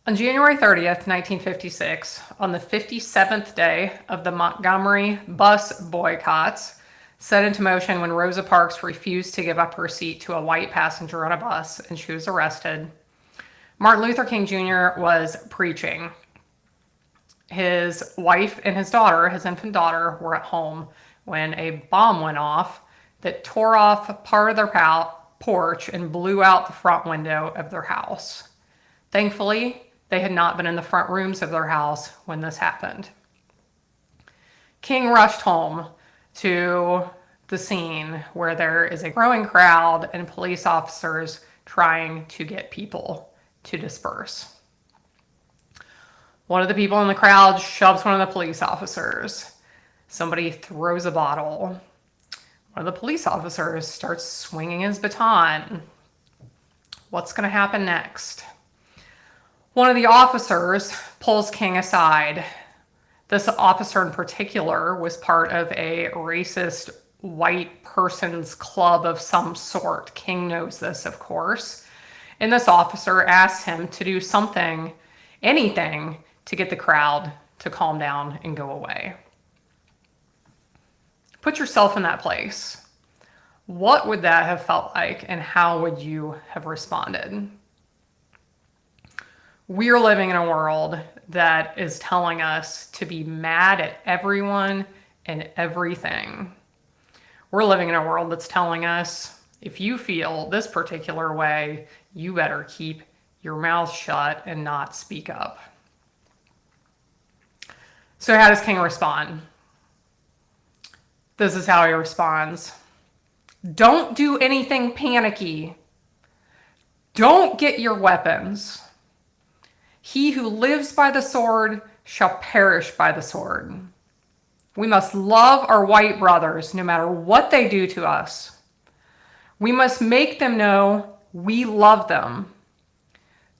On January 30th, 1956, on the 57th day of the Montgomery bus boycotts set into motion when Rosa Parks refused to give up her seat to a white passenger on a bus and she was arrested, Martin Luther King Jr. was preaching. His wife and his daughter, his infant daughter, were at home when a bomb went off that tore off part of their porch and blew out the front window of their house. Thankfully, they had not been in the front rooms of their house when this happened. King rushed home to the scene where there is a growing crowd and police officers trying to get people to disperse. One of the people in the crowd shoves one of the police officers. Somebody throws a bottle. One of the police officers starts swinging his baton. What's going to happen next? One of the officers pulls King aside. This officer in particular was part of a racist white person's club of some sort. King knows this, of course. And this officer asks him to do something, anything, to get the crowd to calm down and go away. Put yourself in that place. What would that have felt like, and how would you have responded? We're living in a world that is telling us to be mad at everyone and everything. We're living in a world that's telling us if you feel this particular way, you better keep your mouth shut and not speak up. So how does King respond? This is how he responds. Don't do anything panicky. Don't get your weapons. He who lives by the sword shall perish by the sword. We must love our white brothers no matter what they do to us. We must make them know we love them.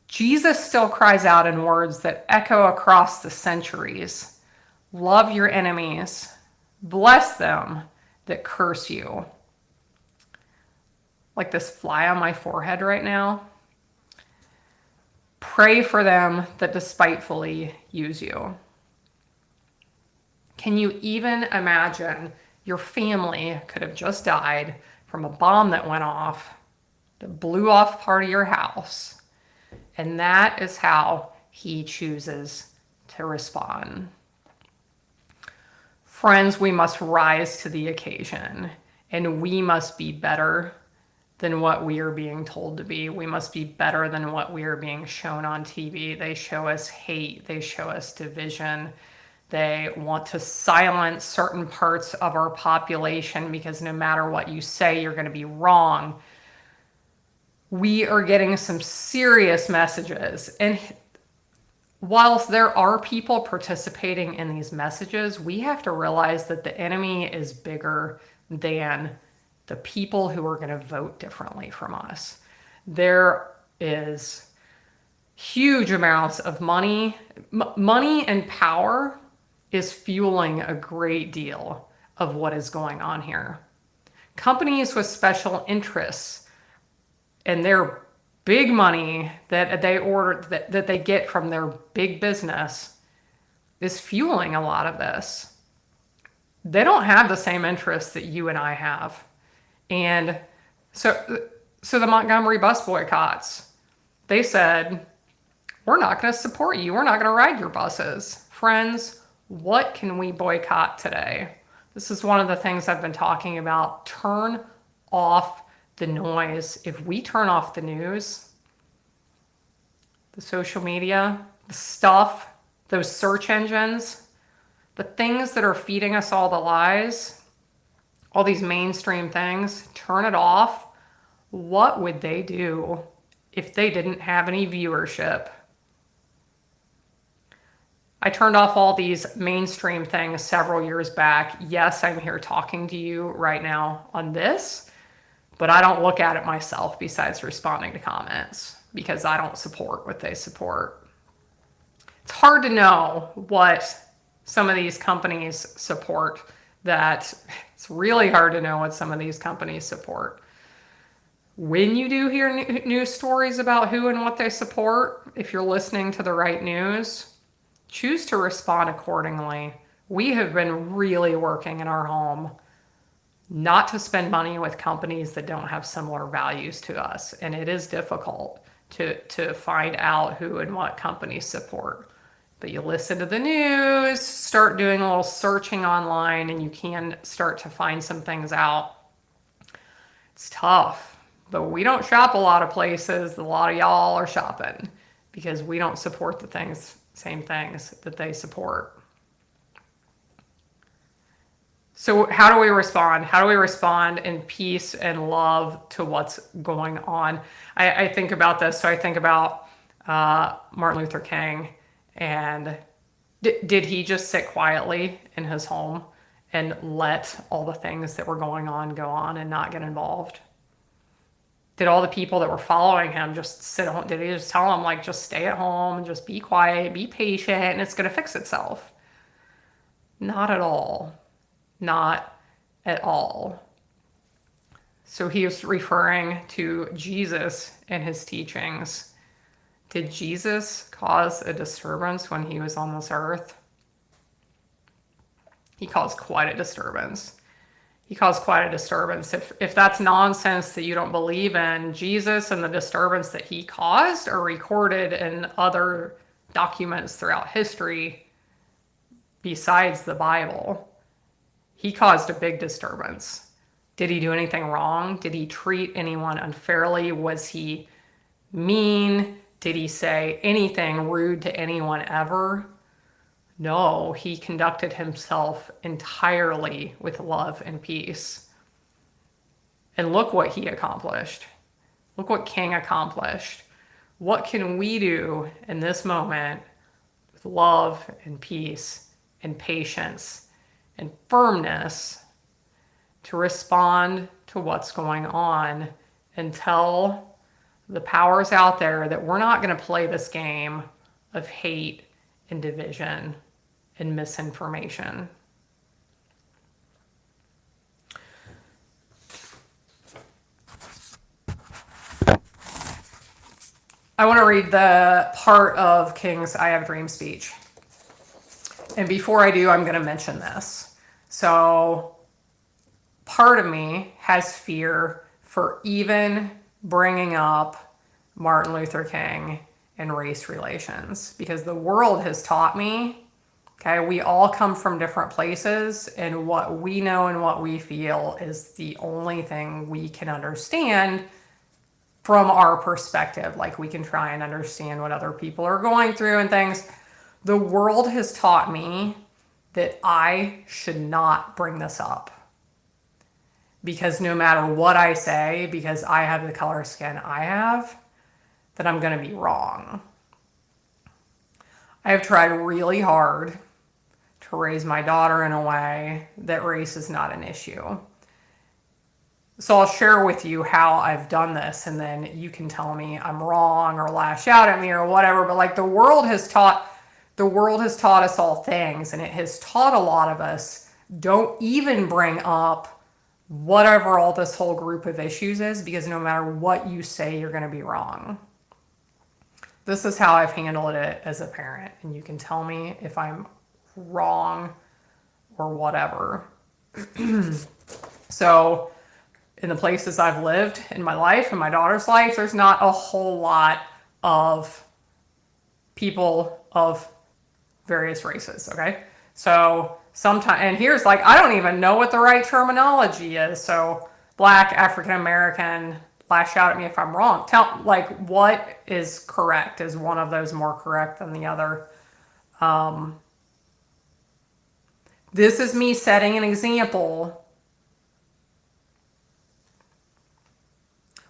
Jesus still cries out in words that echo across the centuries. Love your enemies. Bless them that curse you. Like this fly on my forehead right now. Pray for them that despitefully use you. Can you even imagine your family could have just died from a bomb that went off, that blew off part of your house? And that is how he chooses to respond. Friends, we must rise to the occasion, and we must be better than what we are being told to be. We must be better than what we are being shown on TV. They show us hate. They show us division. They want to silence certain parts of our population because no matter what you say, you're going to be wrong. We are getting some serious messages. And whilst there are people participating in these messages, we have to realize that the enemy is bigger than the people who are going to vote differently from us. There is huge amounts of money. Money and power is fueling a great deal of what is going on here. Companies with special interests and their big money that they get from their big business is fueling a lot of this. They don't have the same interests that you and I have. And so the Montgomery bus boycotts, they said, we're not going to support you. We're not going to ride your buses. Friends, what can we boycott today? This is one of the things I've been talking about. Turn off the noise. If we turn off the news, the social media, the stuff, those search engines, the things that are feeding us all the lies, all these mainstream things, turn it off. What would they do if they didn't have any viewership? I turned off all these mainstream things several years back. Yes, I'm here talking to you right now on this, but I don't look at it myself besides responding to comments because I don't support what they support. It's hard to know what some of these companies support. That it's really hard to know what some of these companies support. When you do hear news stories about who and what they support, if you're listening to the right news, choose to respond accordingly. We have been really working in our home not to spend money with companies that don't have similar values to us. And it is difficult to find out who and what companies support. But you listen to the news, start doing a little searching online, and you can start to find some things out. It's tough, but we don't shop a lot of places. A lot of y'all are shopping because we don't support the same things that they support. So how do we respond? How do we respond in peace and love to what's going on? I think about this. So I think about Martin Luther King, and did he just sit quietly in his home and let all the things that were going on go on and not get involved? Did all the people that were following him just sit home? Did he just tell them, like, just stay at home and just be quiet, be patient, and it's going to fix itself? Not at all. Not at all. So he was referring to Jesus and his teachings. Did Jesus cause a disturbance when he was on this earth? He caused quite a disturbance. He caused quite a disturbance. If that's nonsense that you don't believe in, Jesus and the disturbance that he caused are recorded in other documents throughout history besides the Bible. He caused a big disturbance. Did he do anything wrong? Did he treat anyone unfairly? Was he mean? Did he say anything rude to anyone ever? No, he conducted himself entirely with love and peace. And look what he accomplished. Look what King accomplished. What can we do in this moment with love and peace and patience and firmness to respond to what's going on and tell the powers out there that we're not going to play this game of hate and division and misinformation? I want to read the part of King's I Have a Dream speech. And before I do, I'm going to mention this. So part of me has fear for even bringing up Martin Luther King and race relations, because the world has taught me, okay, we all come from different places, and what we know and what we feel is the only thing we can understand from our perspective. Like, we can try and understand what other people are going through and things. The world has taught me that I should not bring this up, because no matter what I say, because I have the color skin I have, that I'm going to be wrong. I have tried really hard to raise my daughter in a way that race is not an issue. So I'll share with you how I've done this, and then you can tell me I'm wrong or lash out at me or whatever. But like, the world has taught us all things, and it has taught a lot of us, don't even bring up whatever all this whole group of issues is, because no matter what you say, you're going to be wrong. This is how I've handled it as a parent, and you can tell me if I'm wrong or whatever. So in the places I've lived in my life and my daughter's life, there's not a whole lot of people of various races, okay? So sometimes, and here's like, I don't even know what the right terminology is. So Black, African American, lash out at me if I'm wrong. Tell, like, what is correct? Is one of those more correct than the other? This is me setting an example.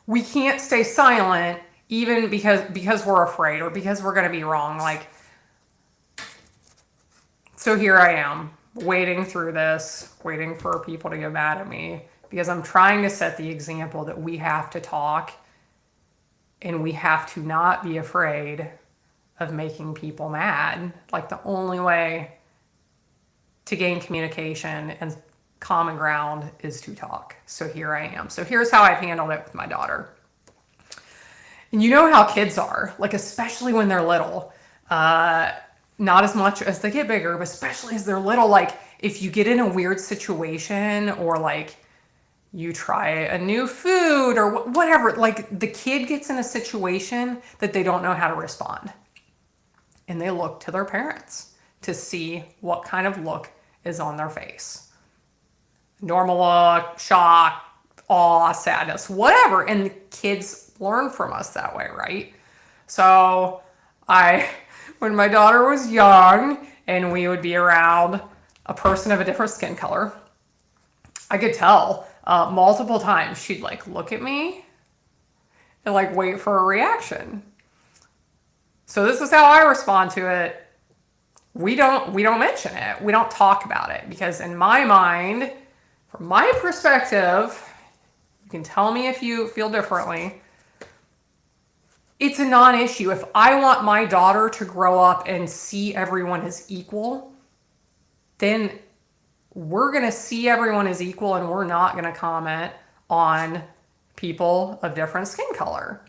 We can't stay silent even because we're afraid or because we're going to be wrong. Like, so here I am wading through this, waiting for people to get mad at me, because I'm trying to set the example that we have to talk, and we have to not be afraid of making people mad. Like, the only way to gain communication and common ground is to talk. So here I am. So here's how I've handled it with my daughter. And you know how kids are, like, especially when they're little, not as much as they get bigger, but especially as they're little, like, if you get in a weird situation or like you try a new food or whatever, like the kid gets in a situation that they don't know how to respond. And they look to their parents to see what kind of look is on their face. Normal look, shock, awe, sadness, whatever. And the kids learn from us that way, right? So when my daughter was young and we would be around a person of a different skin color, I could tell multiple times she'd like look at me and like wait for a reaction. So this is how I respond to it. We don't mention it. We don't talk about it because in my mind, from my perspective, you can tell me if you feel differently. It's a non-issue. If I want my daughter to grow up and see everyone as equal, then we're going to see everyone as equal and we're not going to comment on people of different skin color.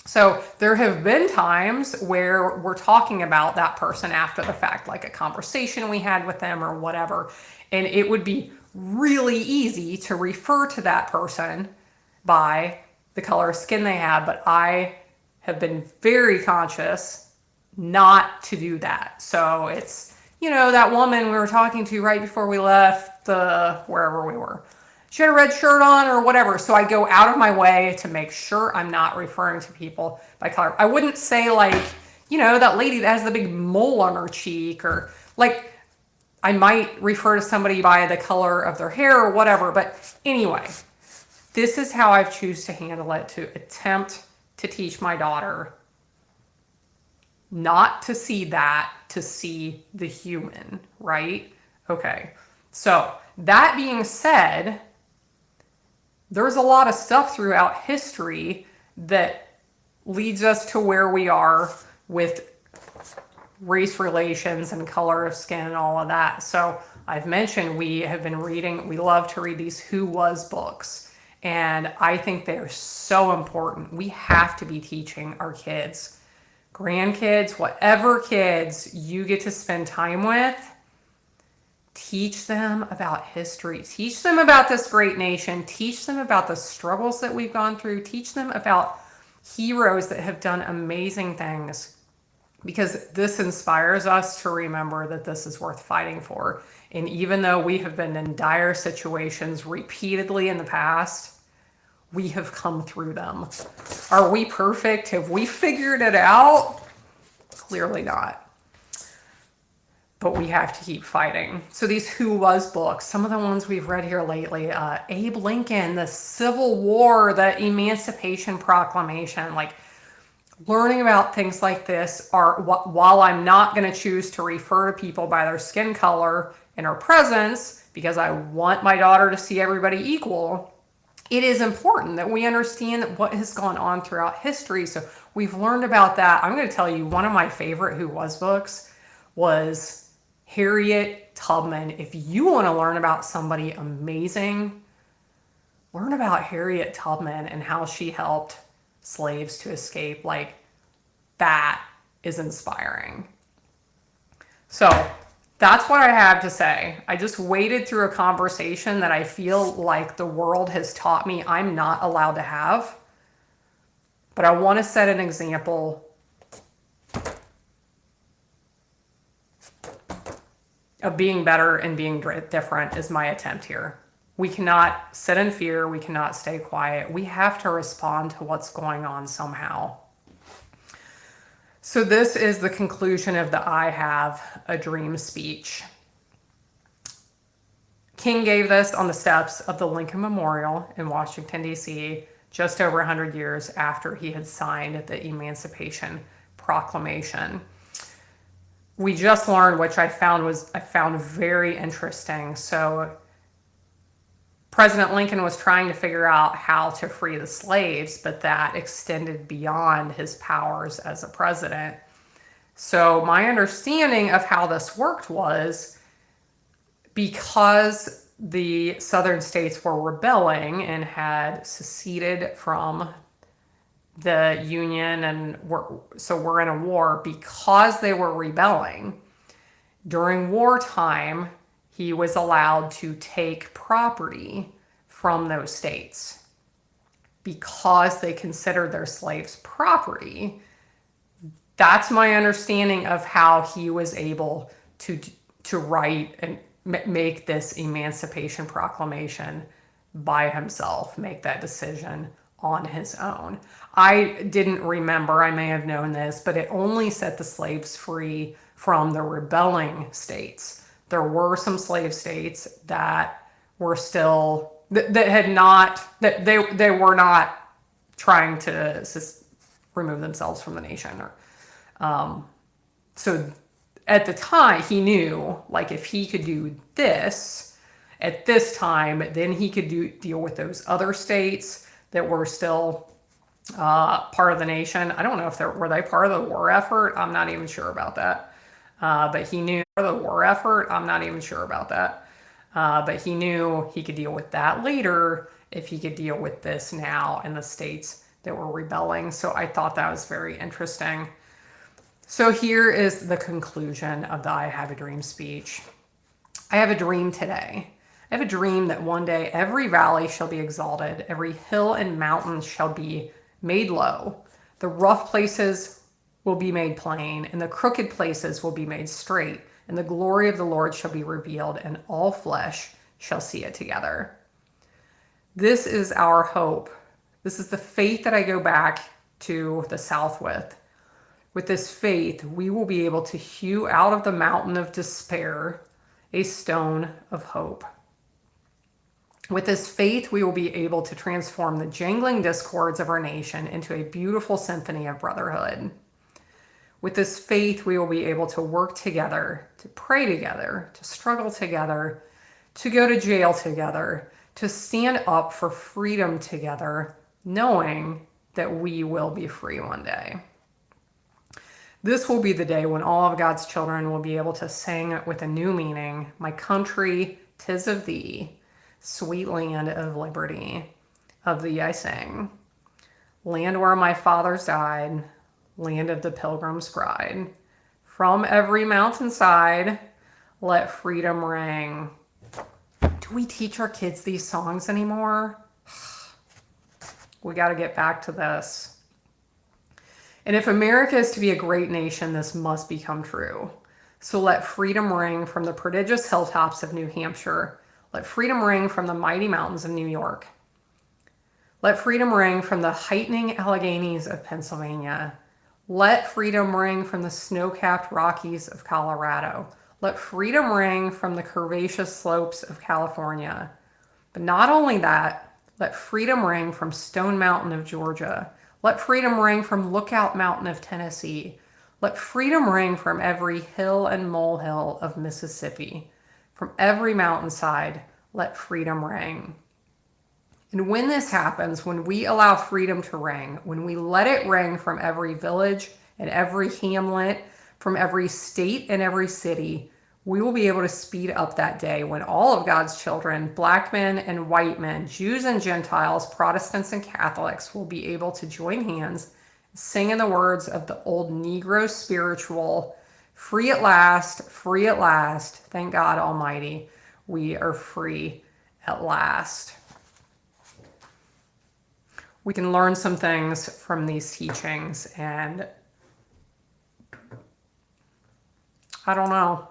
So there have been times where we're talking about that person after the fact, like a conversation we had with them or whatever, and it would be really easy to refer to that person by the color of skin they have, but I have been very conscious not to do that. So it's, that woman we were talking to right before we left wherever we were. She had a red shirt on or whatever. So I go out of my way to make sure I'm not referring to people by color. I wouldn't say like, that lady that has the big mole on her cheek, or like I might refer to somebody by the color of their hair or whatever. But anyway, this is how I've choose to handle it, to attempt to teach my daughter not to see that, to see the human, right? Okay. So that being said, there's a lot of stuff throughout history that leads us to where we are with race relations and color of skin and all of that. So I've mentioned we love to read these Who Was books. And I think they're so important. We have to be teaching our kids, grandkids, whatever kids you get to spend time with. Teach them about history. Teach them about this great nation. Teach them about the struggles that we've gone through. Teach them about heroes that have done amazing things, because this inspires us to remember that this is worth fighting for. And even though we have been in dire situations repeatedly in the past, we have come through them. Are we perfect? Have we figured it out? Clearly not. But we have to keep fighting. So these Who Was books, some of the ones we've read here lately, Abe Lincoln, the Civil War, the Emancipation Proclamation, like learning about things like this are, while I'm not going to choose to refer to people by their skin color in our presence, because I want my daughter to see everybody equal, it is important that we understand what has gone on throughout history. So we've learned about that. I'm going to tell you, one of my favorite Who Was books was Harriet Tubman. If you want to learn about somebody amazing, learn about Harriet Tubman and how she helped slaves to escape. Like, that is inspiring. So that's what I have to say. I just waded through a conversation that I feel like the world has taught me I'm not allowed to have. But I want to set an example of being better and being different is my attempt here. We cannot sit in fear. We cannot stay quiet. We have to respond to what's going on somehow. So this is the conclusion of the I Have a Dream speech. King gave this on the steps of the Lincoln Memorial in Washington, D.C., just over 100 years after he had signed the Emancipation Proclamation. We just learned, which I found very interesting. So President Lincoln was trying to figure out how to free the slaves, but that extended beyond his powers as a president. So my understanding of how this worked was, because the southern states were rebelling and had seceded from the Union, and we're in a war because they were rebelling. During wartime, he was allowed to take property from those states because they considered their slaves property. That's my understanding of how he was able to write and make this Emancipation Proclamation by himself, make that decision on his own. I didn't remember, I may have known this, but it only set the slaves free from the rebelling states. There were some slave states that were still that had not that they were not trying to remove themselves from the nation. So at the time, he knew, like, if he could do this at this time, then he could deal with those other states that were still part of the nation. I don't know if were they part of the war effort. I'm not even sure about that. But he knew the war effort. I'm not even sure about that. But he knew he could deal with that later if he could deal with this now in the states that were rebelling. So I thought that was very interesting. So here is the conclusion of the I Have a Dream speech. I have a dream today. I have a dream that one day every valley shall be exalted, every hill and mountain shall be made low. The rough places will be made plain, and the crooked places will be made straight, and the glory of the Lord shall be revealed, and all flesh shall see it together. This is our hope. This is the faith that I go back to the South with. With this faith, we will be able to hew out of the mountain of despair a stone of hope. With this faith, we will be able to transform the jangling discords of our nation into a beautiful symphony of brotherhood. With this faith, we will be able to work together, to pray together, to struggle together, to go to jail together, to stand up for freedom together, knowing that we will be free one day. This will be the day when all of God's children will be able to sing with a new meaning, "My country, 'tis of thee, sweet land of liberty. Of thee I sing. Land where my fathers died, land of the pilgrim's bride. From every mountainside, let freedom ring." Do we teach our kids these songs anymore? We got to get back to this. And if America is to be a great nation, this must become true. So let freedom ring from the prodigious hilltops of New Hampshire. Let freedom ring from the mighty mountains of New York. Let freedom ring from the heightening Alleghenies of Pennsylvania. Let freedom ring from the snow-capped Rockies of Colorado. Let freedom ring from the curvaceous slopes of California. But not only that, let freedom ring from Stone Mountain of Georgia. Let freedom ring from Lookout Mountain of Tennessee. Let freedom ring from every hill and molehill of Mississippi. From every mountainside, let freedom ring. And when this happens, when we allow freedom to ring, when we let it ring from every village and every hamlet, from every state and every city, we will be able to speed up that day when all of God's children, black men and white men, Jews and Gentiles, Protestants and Catholics, will be able to join hands, sing in the words of the old Negro spiritual, free at last, thank God Almighty, we are free at last. We can learn some things from these teachings, and I don't know.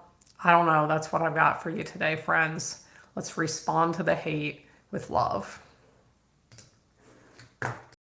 That's what I've got for you today, friends. Let's respond to the hate with love.